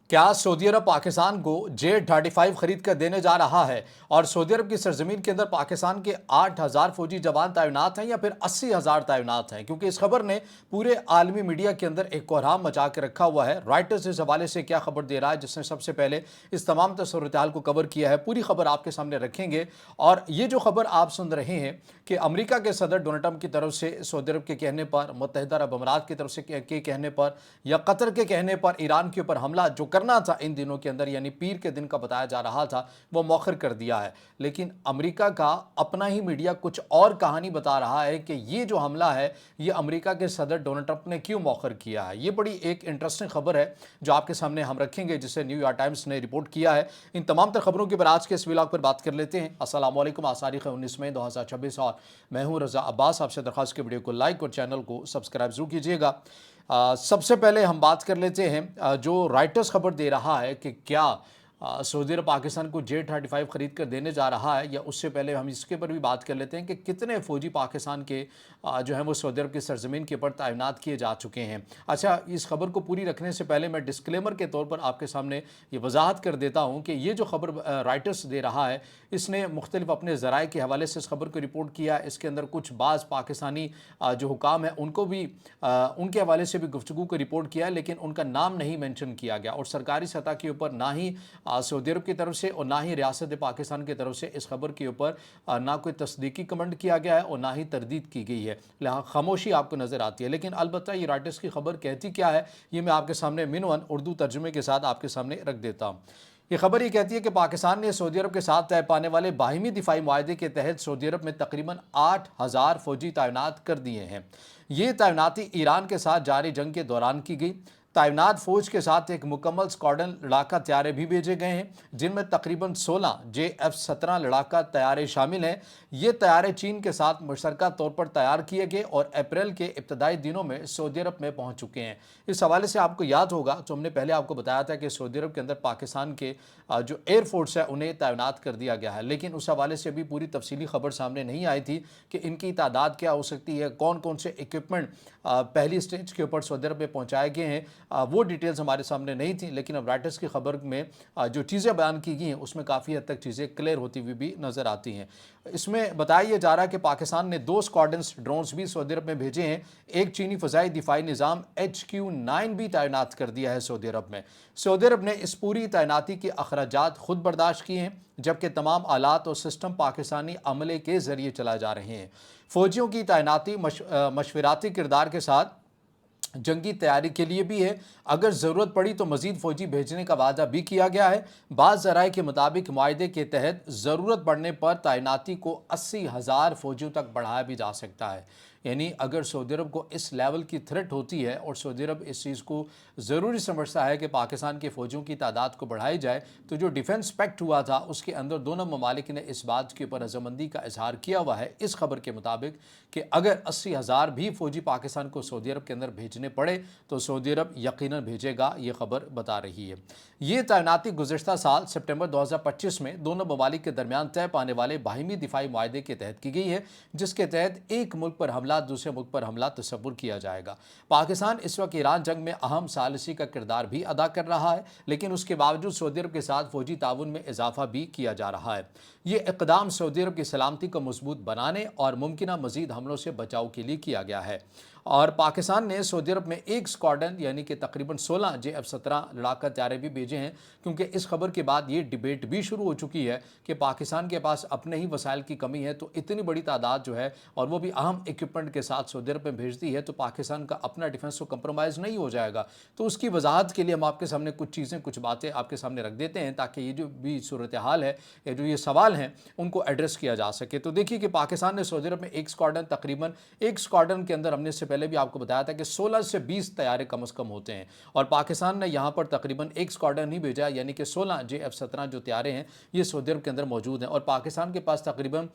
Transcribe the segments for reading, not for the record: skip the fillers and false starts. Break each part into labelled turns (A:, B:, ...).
A: क्या सऊदी अरब पाकिस्तान को J-35 खरीद कर देने जा रहा है और सऊदी अरब की सरजमीन के अंदर पाकिस्तान के 8,000 फौजी जवान तैनात हैं या फिर 80,000 तैनात हैं? क्योंकि इस खबर ने पूरे आलमी मीडिया के अंदर एक कोहराम मचा के रखा हुआ है। रॉयटर्स इस हवाले से क्या खबर दे रहा है, जिसने सबसे पहले इस तमाम सूरत-ए-हाल को कवर किया है, पूरी खबर आपके सामने रखेंगे। और ये जो खबर आप सुन रहे हैं कि अमेरिका के सदर डोनाल्ड ट्रंप की तरफ से सऊदी अरब के कहने पर, मुत्तहिदा अरब अमीरात की तरफ से के कहने पर या कतर के कहने पर ईरान के ऊपर हमला जो करना था इन दिनों के अंदर, यानी पीर के दिन का बताया जा रहा था, वो मौखर कर दिया है। लेकिन अमेरिका का अपना ही मीडिया कुछ और कहानी बता रहा है कि ये जो हमला है ये अमेरिका के सदर डोनाल्ड ट्रंप ने क्यों मौखर किया है। ये बड़ी एक इंटरेस्टिंग खबर है जो आपके सामने हम रखेंगे, जिसे न्यूयॉर्क टाइम्स ने रिपोर्ट किया है। इन तमाम तर खबरों के ऊपर आज के इस व्लॉग पर बात कर लेते हैं। अस्सलाम वालेकुम। आज तारीख है 19 मई 2026 और मैं हूं रजा अब्बास। आपसे दरख्वास्त की वीडियो को लाइक और चैनल को सब्सक्राइब जरूर कीजिएगा। सबसे पहले हम बात कर लेते हैं जो रॉयटर्स खबर दे रहा है कि क्या सऊदी अरब पाकिस्तान को J-35 खरीद कर देने जा रहा है, या उससे पहले हम इसके पर भी बात कर लेते हैं कि कितने फ़ौजी पाकिस्तान के जो है वो सऊदी अरब की सरजमीन के ऊपर तैनात किए जा चुके हैं। अच्छा, इस खबर को पूरी रखने से पहले मैं डिस्क्लेमर के तौर पर आपके सामने ये वजाहत कर देता हूँ कि ये जो खबर रॉयटर्स दे रहा है, इसने मुख्तलिफ अपने ज़राए के हवाले से इस खबर को रिपोर्ट किया। इसके अंदर कुछ बाज़ पाकिस्तानी जो हुकाम है उनको भी उनके हवाले से भी गुफ्तगू को रिपोर्ट किया है, लेकिन उनका नाम नहीं मेंशन किया गया। और सरकारी सतह के ऊपर ना ही सऊदी अरब की तरफ से और ना ही रियासत पाकिस्तान की तरफ से इस खबर के ऊपर ना कोई तस्दीकी कमेंट किया गया है और ना ही तरदीद की गई है। लिहाजा खामोशी आपको नज़र आती है। लेकिन अलबत्ता ये रॉयटर्स की खबर कहती क्या है, ये मैं आपके सामने मिनवन उर्दू तर्जुमे के साथ आपके सामने रख देता हूँ। ये खबर ये कहती है कि पाकिस्तान ने सऊदी अरब के साथ तय पाने वाले बाहिमी दिफाई मुआहदे के तहत सऊदी अरब में तकरीबन 8,000 फौजी तैनात कर दिए हैं। ये तैनाती ईरान के साथ जारी जंग के दौरान की गई। तैनात फौज के साथ एक मुकम्मल स्क्वाड्रन लड़ाका तैयारे भी भेजे गए हैं, जिनमें तकरीबन 16 JF-17 लड़ाका तैयारे शामिल हैं। ये तैयारे चीन के साथ मुश्तरका तौर पर तैयार किए गए और अप्रैल के इब्तदाई दिनों में सऊदी अरब में पहुंच चुके हैं। इस हवाले से आपको याद होगा तो हमने पहले आपको बताया था कि सऊदी अरब के अंदर पाकिस्तान के जो एयरफोर्स है उन्हें तैनात कर दिया गया है, लेकिन उस हवाले से भी पूरी तफसीली खबर सामने नहीं आई थी कि इनकी तादाद क्या हो सकती है, कौन कौन से इक्विपमेंट पहली स्टेज के ऊपर सऊदी अरब में पहुँचाए गए हैं, वो डिटेल्स हमारे सामने नहीं थी। लेकिन अब रॉयटर्स की खबर में जो चीज़ें बयान की गई हैं उसमें काफ़ी हद तक चीज़ें क्लियर होती हुई भी नज़र आती हैं। इसमें बताया जा रहा है कि पाकिस्तान ने 2 स्क्वाड्रन्स ड्रोन्स भी सऊदी अरब में भेजे हैं। एक चीनी फ़ज़ाई दिफाई निज़ाम HQ-9 भी तैनात कर दिया है सऊदी अरब में। सऊदी अरब ने इस पूरी तैनाती के अखराजात खुद बर्दाश्त किए हैं, जबकि तमाम आलात और सिस्टम पाकिस्तानी अमले के ज़रिए चलाए जा रहे हैं। फ़ौजियों की तैनाती मशवराती किरदार के साथ जंगी तैयारी के लिए भी है। अगर ज़रूरत पड़ी तो मज़ीद फ़ौजी भेजने का वादा भी किया गया है। बाज़ ज़राए के मुताबिक मुआहदे के तहत ज़रूरत पड़ने पर तैनाती को 80,000 फ़ौजियों तक बढ़ाया भी जा सकता है। यानी अगर सऊदी अरब को इस लेवल की थ्रेट होती है और सऊदी अरब इस चीज़ को ज़रूरी समझता है कि पाकिस्तान के फ़ौजियों की तादाद को बढ़ाई जाए, तो जो डिफेंस पैक्ट हुआ था उसके अंदर दोनों ममालिक ने इस बात के ऊपर रजामंदी का इजहार किया हुआ है इस खबर के मुताबिक कि अगर 80,000 भी फ़ौजी पाकिस्तान को सऊदी अरब के अंदर भेजने पड़े तो सऊदी अरब यकीनन भेजेगा, ये खबर बता रही है। ये तैनाती गुज़श्ता साल सितंबर 2025 में दोनों ममालिक के दरमियान तय पाने वाले बाहिमी दिफाई मुआहदे के तहत की गई है, जिसके तहत एक मुल्क पर हमला दूसरे मुल्क पर हमला तस्वुर किया जाएगा। पाकिस्तान इस वक्त ईरान जंग में अहम सालिसी का किरदार भी अदा कर रहा है, लेकिन उसके बावजूद सऊदी अरब के साथ फौजी ताउन में इजाफा भी किया जा रहा है। ये इक़दाम सऊदी अरब की सलामती को मजबूत बनाने और मुमकिन मज़ीद हमलों से बचाव के लिए किया गया है। और पाकिस्तान ने सऊदी अरब में एक स्क्वाड्रन यानी कि तकरीबन 16 JF-17 लड़ाका तैयारे भी भेजे हैं, क्योंकि इस खबर के बाद ये डिबेट भी शुरू हो चुकी है कि पाकिस्तान के पास अपने ही वसाइल की कमी है, तो इतनी बड़ी तादाद जो है और वो भी अहम इक्विपमेंट के साथ सऊदी अरब में भेजती है तो पाकिस्तान का अपना डिफेंस तो कंप्रोमाइज़ नहीं हो जाएगा। तो उसकी वजाहत के लिए हम आपके सामने कुछ चीज़ें कुछ बातें आपके सामने रख देते हैं ताकि ये जो भी सूरत हाल है या जो ये सवाल हैं उनको एड्रेस किया जा सके। तो देखिए कि पाकिस्तान ने सऊदी अरब में एक स्क्वाड्रन, तकरीबन एक स्क्वाड्रन के अंदर हमने इससे पहले भी आपको बताया था कि 16 से 20 तैयारे कम से कम होते हैं, और पाकिस्तान ने यहाँ पर तकरीबन एक स्क्वाड्रन नहीं भेजा, यानी कि 16 JF-17 जो तैयारे हैं ये सऊदी अरब के अंदर मौजूद हैं। और पाकिस्तान के पास तकरीबन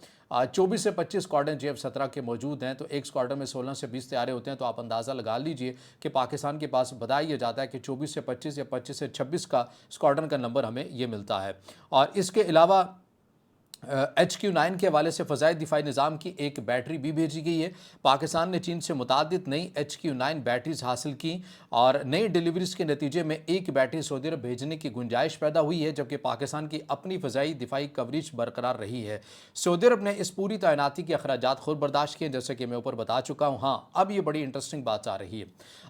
A: 24 से 25 स्क्वाड्रन JF-17 के मौजूद हैं, तो एक स्क्वाड्रन में 16 से 20 तैयारे होते हैं। तो आप अंदाज़ा लगा लीजिए कि पाकिस्तान के पास बताया जाता है कि 24 से 25 या 25 से 26 का स्क्वाड्रन का नंबर हमें ये मिलता है। और इसके अलावा HQ-9 के हवाले से फ़ज़ाई दिफ़ाई निज़ाम की एक बैटरी भी भेजी गई है। पाकिस्तान ने चीन से मुतादिद नई HQ-9 बैटरीज हासिल की और नई डिलीवरीज के नतीजे में एक बैटरी सऊदी अरब भेजने की गुंजाइश पैदा हुई है, जबकि पाकिस्तान की अपनी फ़ज़ाई दिफ़ाई कवरेज बरकरार रही है। सऊदी अरब ने इस पूरी तैनाती के अखराजात खुद बर्दाश्त किए, जैसे कि मैं ऊपर बता चुका हूँ। हाँ, अब ये बड़ी इंटरेस्टिंग बात आ रही है।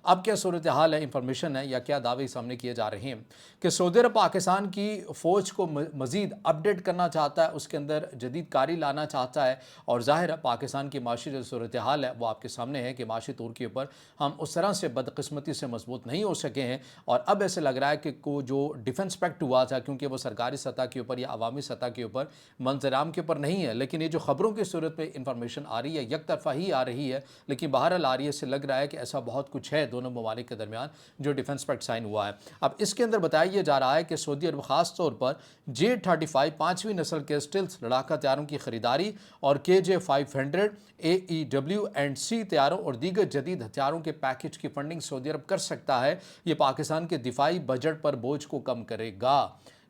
A: अब क्या सूरत हाल है, इंफॉर्मेशन है या क्या दावे सामने किए जा रहे हैं कि सऊदी अरब पाकिस्तान की फ़ौज को मज़ीद अपडेट करना चाहता है, उसके अंदर जदीद कारी लाना चाहता है। और ज़ाहिर है पाकिस्तान की माशी जो सूरत हाल है वो आपके सामने है कि माशी तौर के ऊपर हम उस तरह से बदकिस्मती से मजबूत नहीं हो सके हैं। और अब ऐसे लग रहा है कि को जो डिफेंस पैक्ट हुआ था, क्योंकि वो सरकारी सतह के ऊपर या अवामी सतह के ऊपर मंजराम के ऊपर नहीं है, लेकिन ये जो खबरों की सूरत में इंफॉर्मेशन आ रही है एक तरफा ही आ रही है, लेकिन बहरहाल आ रही है, इससे लग रहा है कि ऐसा बहुत कुछ है दोनों ममालिक के दरमियान जो डिफेंस पैक्ट साइन हुआ है। अब इसके अंदर बताया जा रहा है कि सऊदी अरब खास तौर पर J-35 5वीं नस्ल के स्टिल्थ लड़ाका तैयारों की खरीदारी और KJ-500 AEW&C तैयारों और दीगर जदीद हथियारों के पैकेज की फंडिंग सऊदी अरब कर सकता है। ये पाकिस्तान के दिफाई बजट पर बोझ को कम करेगा।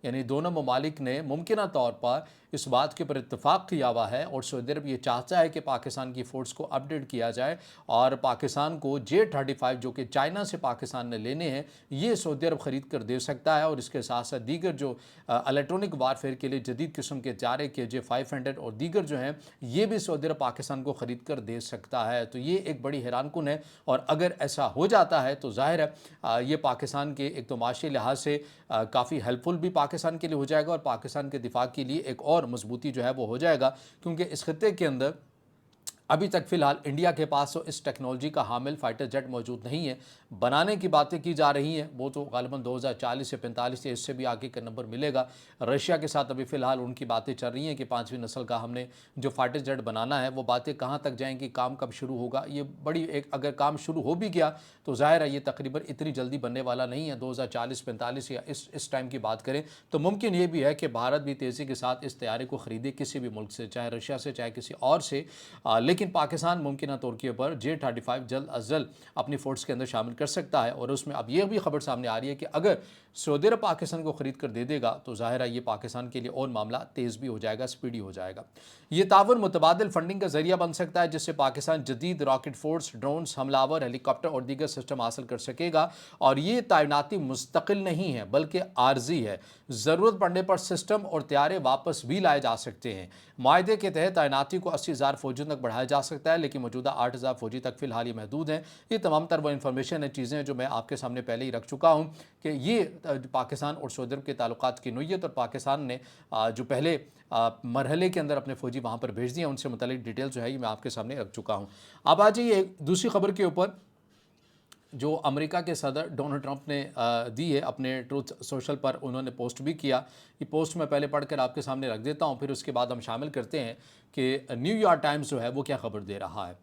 A: यानी दोनों ममालिक ने मुमकिन तौर पर इस बात के ऊपर इत्तफाक किया हुआ है और सऊदी अरब ये चाहता है कि पाकिस्तान की फ़ोर्स को अपडेट किया जाए और पाकिस्तान को J-35 जो कि चाइना से पाकिस्तान ने लेने हैं, ये सऊदी अरब ख़रीद कर दे सकता है। और इसके साथ साथ दीगर जो इलेक्ट्रॉनिक वारफेयर के लिए जदीद किस्म के हथियार KJ-500 और दीगर जो हैं, ये भी सऊदी अरब पाकिस्तान को ख़रीद कर दे सकता है। तो ये एक बड़ी हैरानकुन है और अगर ऐसा हो जाता है तो ज़ाहिर है ये पाकिस्तान के एक तो माशी लिहाज से काफ़ी हेल्पफुल भी पाकिस्तान के लिए हो जाएगा और पाकिस्तान के दिफा के लिए एक और मजबूती जो है वो हो जाएगा, क्योंकि इस खत्ते के अंदर अभी तक फ़िलहाल इंडिया के पास तो इस टेक्नोलॉजी का हामिल फाइटर जेट मौजूद नहीं है। बनाने की बातें की जा रही हैं, वो तो गालिबन 2040 से 45 या इससे भी आगे का नंबर मिलेगा। रशिया के साथ अभी फ़िलहाल उनकी बातें चल रही हैं कि 5वीं नस्ल का हमने जो फाइटर जेट बनाना है, वो बातें कहाँ तक जाएंगी, काम कब शुरू होगा, ये बड़ी एक अगर काम शुरू हो भी गया तो ज़ाहिर है ये तकरीबन इतनी जल्दी बनने वाला नहीं है। 2040-45 या इस टाइम की बात करें तो मुमकिन ये भी है कि भारत भी तेज़ी के साथ इस तैयारी को ख़रीदे किसी भी मुल्क से, चाहे रशिया से चाहे किसी और से। लेकिन पाकिस्तान मुमकिन तौर के ऊपर J-35 जल्द अज जल्द अपनी फोर्स के अंदर शामिल कर सकता है। और उसमें अब यह भी खबर सामने आ रही है कि अगर सऊदी अरब पाकिस्तान को ख़रीद कर दे देगा तो ज़ाहिर है ये पाकिस्तान के लिए और मामला तेज़ भी हो जाएगा, स्पीडी हो जाएगा। ये ताउन मुतबादिल फंडिंग का ज़रिया बन सकता है, जिससे पाकिस्तान जदीद रॉकेट फोर्स, ड्रोन्स, हमलावर, हेलीकॉप्टर और दीगर सिस्टम हासिल कर सकेगा। और ये तैनाती मुस्तकिल नहीं है बल्कि आर्जी है। ज़रूरत पड़ने पर सिस्टम और तैयारे वापस भी लाए जा सकते हैं। माहदे के तहत तैनाती को 80,000 फ़ौजियों तक बढ़ाया जा सकता है, लेकिन मौजूदा 8,000 फ़ौजी तक फ़िलहाल ये महदूद हैं। ये तमाम तर वो इन्फॉर्मेशन है, चीज़ें जो मैं आपके सामने पहले ही रख चुका हूँ कि ये पाकिस्तान और सऊदी अरब के ताल्लुकात की नोयत और पाकिस्तान ने जो पहले मरहले के अंदर अपने फ़ौजी वहाँ पर भेज दिए, उनसे मुतालिक डिटेल जो है ये मैं आपके सामने रख चुका हूँ। अब आ जाइए दूसरी खबर के ऊपर जो अमेरिका के सदर डोनाल्ड ट्रंप ने दी है अपने ट्रूथ सोशल पर, उन्होंने पोस्ट भी किया। ये पोस्ट मैं पहले पढ़कर आपके सामने रख देता हूँ, फिर उसके बाद हम शामिल करते हैं कि न्यूयॉर्क टाइम्स जो है वो क्या खबर दे रहा है।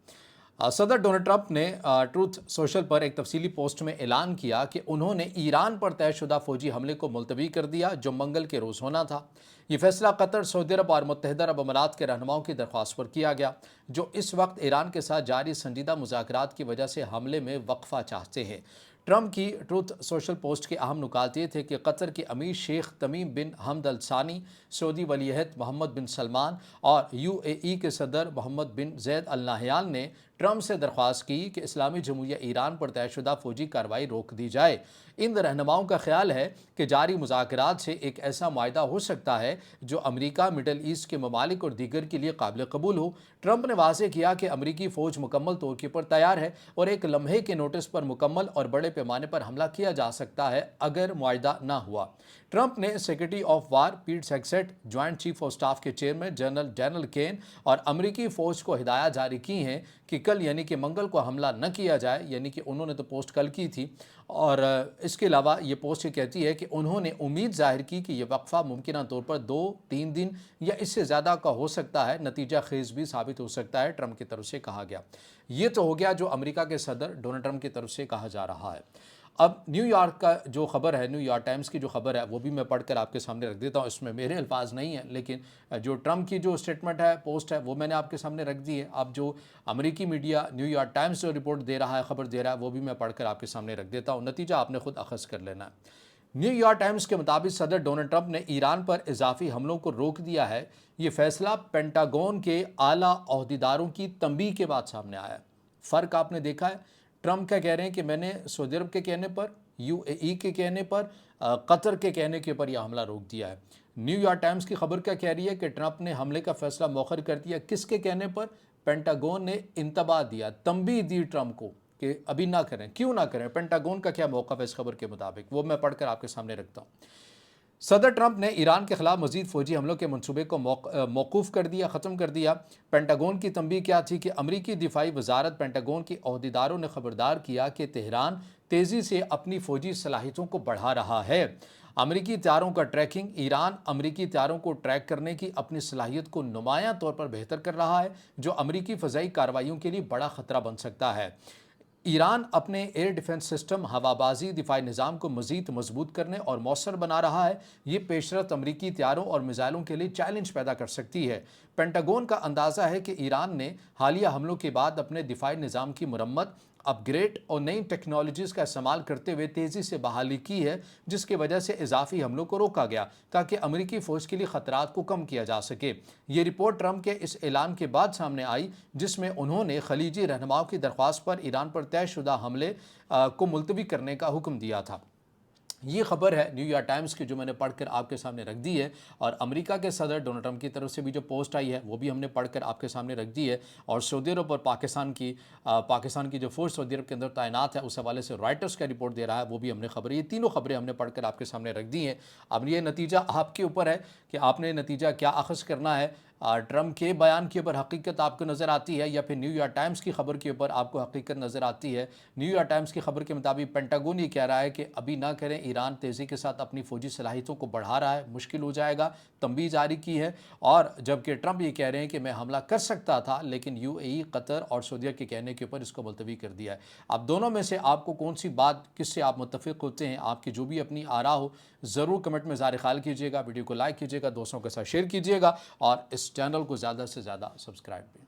A: सदर डोनाल्ड ट्रंप ने ट्रूथ सोशल पर एक तफसीली पोस्ट में ऐलान किया कि उन्होंने ईरान पर तयशुदा फ़ौजी हमले को मुलतवी कर दिया जो मंगल के रोज़ होना था। ये फैसला कतर, सऊदी अरब और मुत्तहिदा अरब अमारात के रहनुमाओं की दरख्वास्त पर किया गया, जो इस वक्त ईरान के साथ जारी संजीदा मुज़ाकरात की वजह से हमले में वक्फा चाहते हैं। ट्रंप की ट्रूथ सोशल पोस्ट के अहम नुकात ये थे कि कतर के अमीर शेख तमीम बिन हमद अल सानी, सऊदी वलीअहद मोहम्मद बिन सलमान और UAE के सदर मोहम्मद बिन जैद अल नाहयान ने ट्रंप से दरख्वास्त की कि इस्लामी जमहूरिया ईरान पर तयशुदा फ़ौजी कार्रवाई रोक दी जाए। इन रहनुमाओं का ख्याल है कि जारी मुज़ाकरात से एक ऐसा मायदा हो सकता है जो अमरीका, मिडल ईस्ट के ममालिक और दीगर के लिए काबिल कबूल हो। ट्रंप ने वाज़ेह किया कि अमरीकी फ़ौज मुकम्मल तौर के पर तैयार है और एक लम्हे के नोटिस पर मुकम्मल और बड़े पैमाने पर हमला किया जा सकता है अगर मुआहदा ना हुआ। ट्रंप ने सेक्रेटरी ऑफ वार पीट हेगसेट, ज्वाइंट चीफ ऑफ स्टाफ के चेयरमैन जनरल डैनियल केन और अमरीकी फ़ौज को हिदायत जारी की हैं कि कल यानी कि मंगल को हमला न किया जाए। यानी कि उन्होंने तो पोस्ट कल की थी और इसके अलावा ये पोस्ट ये कहती है कि उन्होंने उम्मीद जाहिर की कि यह वक्फा मुमकिन तौर पर 2-3 दिन या इससे ज़्यादा का हो सकता है, नतीजा खेज़ भी साबित हो सकता है, ट्रंप की तरफ से कहा गया। ये तो हो गया जो अमेरिका के सदर डोनाल्ड ट्रंप की तरफ से कहा जा रहा है। अब न्यूयॉर्क का जो खबर है, न्यूयॉर्क टाइम्स की जो खबर है वो भी मैं पढ़कर आपके सामने रख देता हूँ। इसमें मेरे अल्फाज नहीं हैं, लेकिन जो ट्रंप की जो स्टेटमेंट है, पोस्ट है, वो मैंने आपके सामने रख दी है। अब जो अमेरिकी मीडिया न्यूयॉर्क टाइम्स जो रिपोर्ट दे रहा है, खबर दे रहा है, वो भी मैं पढ़कर आपके सामने रख देता हूँ। नतीजा आपने खुद अखज़ कर लेना है। न्यू यॉर्क टाइम्स के मुताबिक सदर डोनाल्ड ट्रंप ने ईरान पर इजाफी हमलों को रोक दिया है। ये फैसला पेंटागन के आला ओहदेदारों की तंबीह के बाद सामने आया है। फ़र्क आपने देखा है, ट्रंप क्या कह रहे हैं कि मैंने सऊदी अरब के कहने पर, यूएई के कहने पर, कतर के कहने के ऊपर यह हमला रोक दिया है। न्यू यॉर्क टाइम्स की खबर क्या कह रही है कि ट्रंप ने हमले का फैसला मौखर कर दिया। किसके कहने पर? पेंटागन ने इंतबाह दिया, तंबीह दी ट्रंप को कि अभी ना करें। क्यों ना करें? पेंटागन का क्या मौक़िफ़ है इस खबर के मुताबिक, वो मैं पढ़कर आपके सामने रखता हूँ। सदर ट्रंप ने ईरान के खिलाफ मजीद फौजी हमलों के मंसूबे को मौकूफ़ कर दिया, ख़त्म कर दिया। पेंटागन की तंबीह क्या थी कि अमरीकी दिफाई वजारत पेंटागन के अहदेदारों ने खबरदार किया कि तेहरान तेज़ी से अपनी फ़ौजी सलाहियतों को बढ़ा रहा है। अमरीकी तैयारों का ट्रैकिंग, ईरान अमरीकी तैयारों को ट्रैक करने की अपनी सलाहियत को नुमायां तौर पर बेहतर कर रहा है, जो अमरीकी फ़ज़ाई कार्रवाइयों के लिए बड़ा ख़तरा बन सकता है। ईरान अपने एयर डिफेंस सिस्टम, हवाबाजी, दिफाई निज़ाम को मज़ीद मजबूत करने और मौसर बना रहा है। ये पेशरफ्त अमरीकी तैयारों और मिसाइलों के लिए चैलेंज पैदा कर सकती है। पेंटागन का अंदाज़ा है कि ईरान ने हालिया हमलों के बाद अपने दिफाई निज़ाम की मुरम्मत, अपग्रेड और नई टेक्नोलॉजीज़ का इस्तेमाल करते हुए तेज़ी से बहाली की है, जिसकी वजह से इजाफी हमलों को रोका गया ताकि अमरीकी फ़ौज के लिए ख़तरात को कम किया जा सके। ये रिपोर्ट ट्रंप के इस ऐलान के बाद सामने आई, जिसमें उन्होंने खलीजी रहनुमाओं की दरख्वास्त पर ईरान पर तयशुदा हमले को मुलतवी करने का हुक्म दिया था। ये खबर है न्यू यॉर्क टाइम्स की, जो मैंने पढ़कर आपके सामने रख दी है। और अमेरिका के सदर डोनाल्ड ट्रंप की तरफ से भी जो पोस्ट आई है वो भी हमने पढ़कर आपके सामने रख दी है। और सऊदी अरब और पाकिस्तान की जो फोर्स सऊदी अरब के अंदर तैनात है, उस हवाले से रॉयटर्स का रिपोर्ट दे रहा है, वो भी हमने खबर, ये तीनों खबरें हमने पढ़कर आपके सामने रख दी हैं। अब ये नतीजा आपके ऊपर है कि आपने नतीजा क्या अखज़ करना है। ट्रंप के बयान के ऊपर हकीकत आपको नज़र आती है या फिर न्यू यॉर्क टाइम्स की खबर के ऊपर आपको हकीकत नज़र आती है। न्यू यॉर्क टाइम्स की खबर के मुताबिक पेंटागन ये कह रहा है कि अभी ना करें, ईरान तेज़ी के साथ अपनी फ़ौजी सलाहियतों को बढ़ा रहा है, मुश्किल हो जाएगा, तंबीह जारी की है। और जबकि ट्रंप ये कह रहे हैं कि मैं हमला कर सकता था, लेकिन यूएई, कतर और सऊदीया के कहने के ऊपर इसको मुलतवी कर दिया है। अब दोनों में से आपको कौन सी बात, किससे आप मुत्तफ़िक़ होते हैं? आपकी जो भी अपनी आरा हो, ज़रूर कमेंट में ज़ाहिर ख़्याल कीजिएगा। वीडियो को लाइक कीजिएगा, दोस्तों के साथ शेयर कीजिएगा और इस चैनल को ज़्यादा से ज़्यादा सब्सक्राइब भी।